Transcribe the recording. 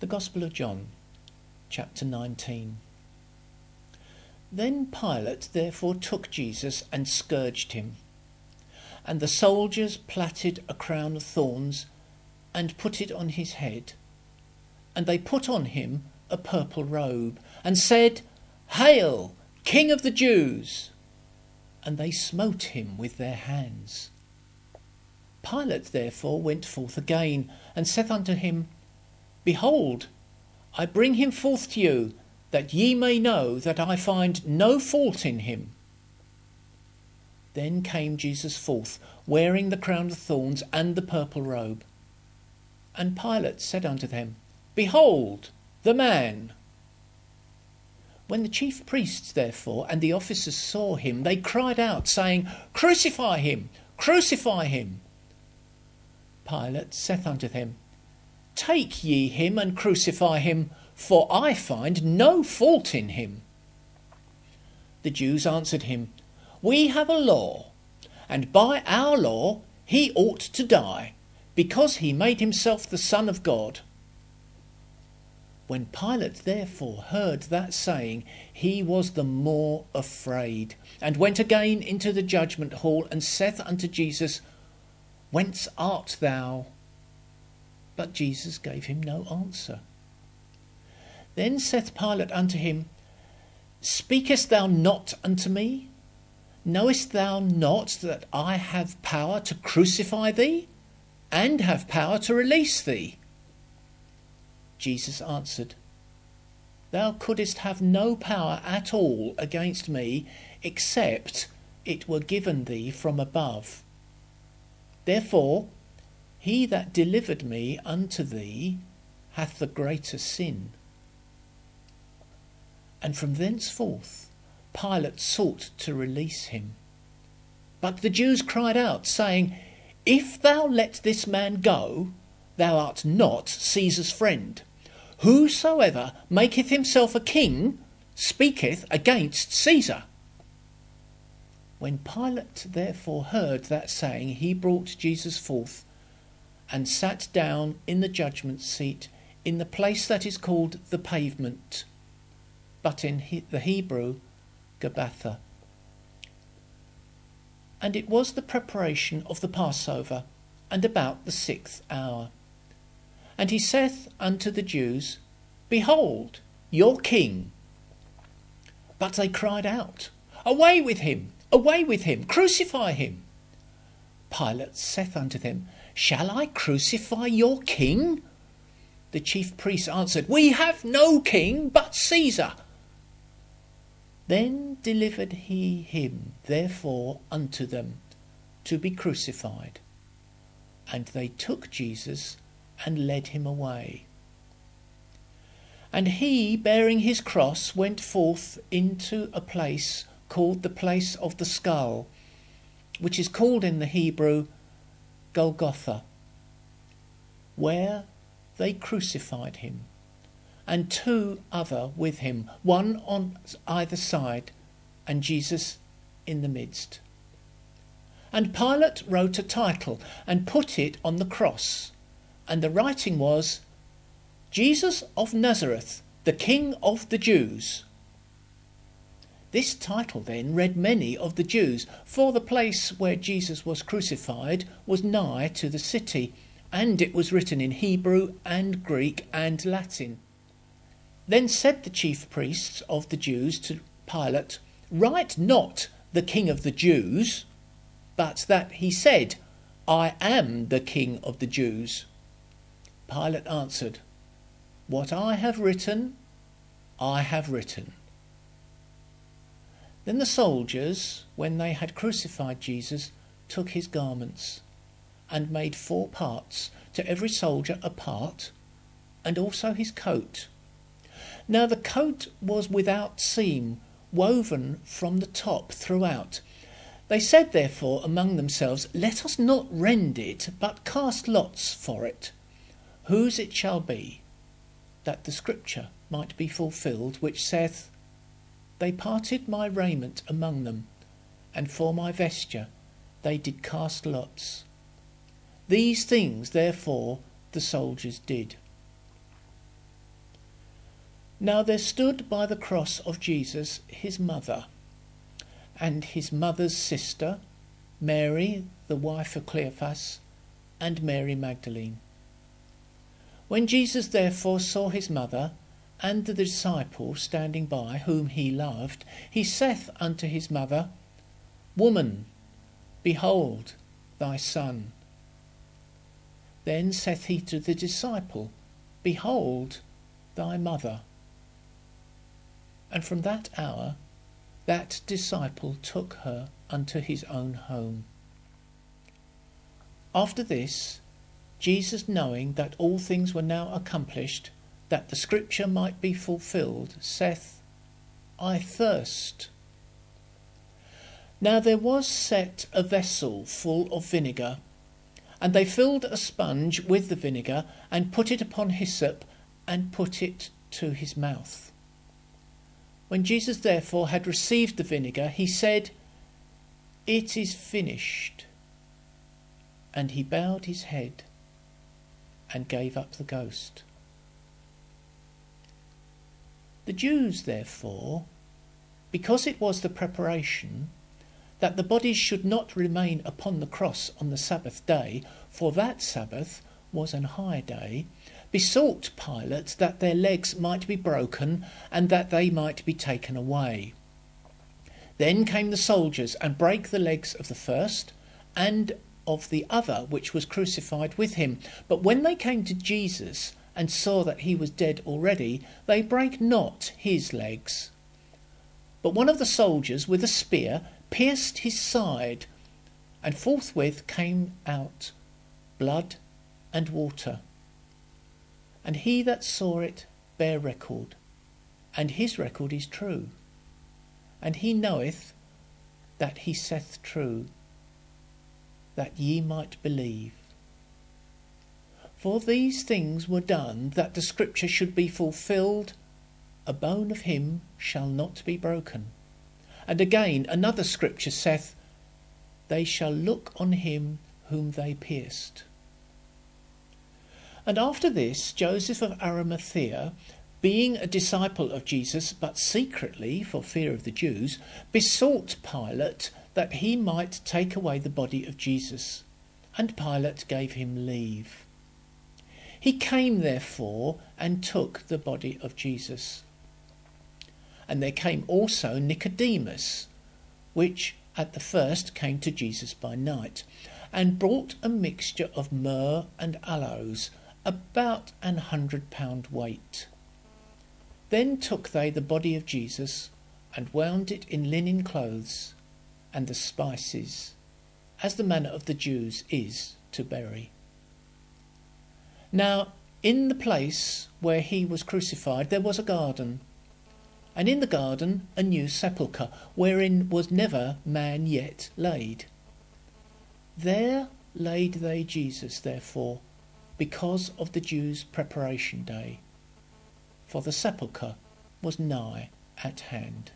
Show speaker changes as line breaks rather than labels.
The Gospel of John, chapter 19. Then Pilate therefore took Jesus and scourged him. And the soldiers plaited a crown of thorns and put it on his head. And they put on him a purple robe and said, "Hail, King of the Jews!" And they smote him with their hands. Pilate therefore went forth again and saith unto him, "Behold, I bring him forth to you, that ye may know that I find no fault in him." Then came Jesus forth, wearing the crown of thorns and the purple robe. And Pilate said unto them, "Behold the man." When the chief priests therefore and the officers saw him, they cried out, saying, "Crucify him! Crucify him!" Pilate saith unto them, "Take ye him and crucify him, for I find no fault in him." The Jews answered him, "We have a law, and by our law he ought to die, because he made himself the Son of God." When Pilate therefore heard that saying, he was the more afraid, and went again into the judgment hall, and saith unto Jesus, "Whence art thou?" But Jesus gave him no answer. Then saith Pilate unto him, "Speakest thou not unto me? Knowest thou not that I have power to crucify thee, and have power to release thee?" Jesus answered, "Thou couldest have no power at all against me, except it were given thee from above. Therefore he that delivered me unto thee hath the greater sin." And from thenceforth Pilate sought to release him. But the Jews cried out, saying, "If thou let this man go, thou art not Caesar's friend. Whosoever maketh himself a king speaketh against Caesar." When Pilate therefore heard that saying, he brought Jesus forth, and sat down in the judgment seat, in the place that is called the Pavement, but in the Hebrew, Gabbatha. And it was the preparation of the Passover, and about the 6th hour. And he saith unto the Jews, "Behold your king." But they cried out, "Away with him! Away with him! Crucify him!" Pilate saith unto them, "Shall I crucify your king?" The chief priests answered, "We have no king but Caesar." Then delivered he him therefore unto them to be crucified. And they took Jesus and led him away. And he, bearing his cross, went forth into a place called the place of the skull, which is called in the Hebrew Golgotha, where they crucified him, and two other with him, one on either side, and Jesus in the midst. And Pilate wrote a title and put it on the cross, and the writing was, "Jesus of Nazareth, the King of the Jews." This title then read many of the Jews, for the place where Jesus was crucified was nigh to the city, and it was written in Hebrew and Greek and Latin. Then said the chief priests of the Jews to Pilate, "Write not the King of the Jews, but that he said, I am the King of the Jews." Pilate answered, "What I have written, I have written." Then the soldiers, when they had crucified Jesus, took his garments, and made 4 parts, to every soldier a part, and also his coat. Now the coat was without seam, woven from the top throughout. They said therefore among themselves, "Let us not rend it, but cast lots for it, whose it shall be, that the scripture might be fulfilled, which saith, They parted my raiment among them, and for my vesture they did cast lots. These things therefore the soldiers did." Now there stood by the cross of Jesus his mother, and his mother's sister, Mary, the wife of Cleophas, and Mary Magdalene. When Jesus therefore saw his mother, and the disciple standing by, whom he loved, he saith unto his mother, Woman, behold thy son. Then saith he to the disciple, Behold thy mother. And from that hour that disciple took her unto his own home. After this, Jesus, knowing that all things were now accomplished, that the scripture might be fulfilled, saith, I thirst. Now there was set a vessel full of vinegar, and they filled a sponge with the vinegar, and put it upon hyssop, and put it to his mouth. When Jesus therefore had received the vinegar, he said, It is finished. And he bowed his head and gave up the ghost. The Jews, therefore, because it was the preparation that the bodies should not remain upon the cross on the Sabbath day, for that Sabbath was an high day, besought Pilate that their legs might be broken and that they might be taken away. Then came the soldiers and brake the legs of the first and of the other which was crucified with him. But when they came to Jesus and saw that he was dead already, they brake not his legs. But one of the soldiers with a spear pierced his side, and forthwith came out blood and water. And he that saw it bare record, and his record is true. And he knoweth that he saith true, that ye might believe. For these things were done, that the scripture should be fulfilled, A bone of him shall not be broken. And again another scripture saith, They shall look on him whom they pierced. And after this, Joseph of Arimathea, being a disciple of Jesus, but secretly for fear of the Jews, besought Pilate that he might take away the body of Jesus. And Pilate gave him leave. He came therefore and took the body of Jesus. And there came also Nicodemus, which at the first came to Jesus by night, and brought a mixture of myrrh and aloes, about 100 pound weight. Then took they the body of Jesus, and wound it in linen clothes, and the spices, as the manner of the Jews is to bury. Now in the place where he was crucified there was a garden, and in the garden a new sepulchre, wherein was never man yet laid. There laid they Jesus, therefore, because of the Jews' preparation day, for the sepulchre was nigh at hand.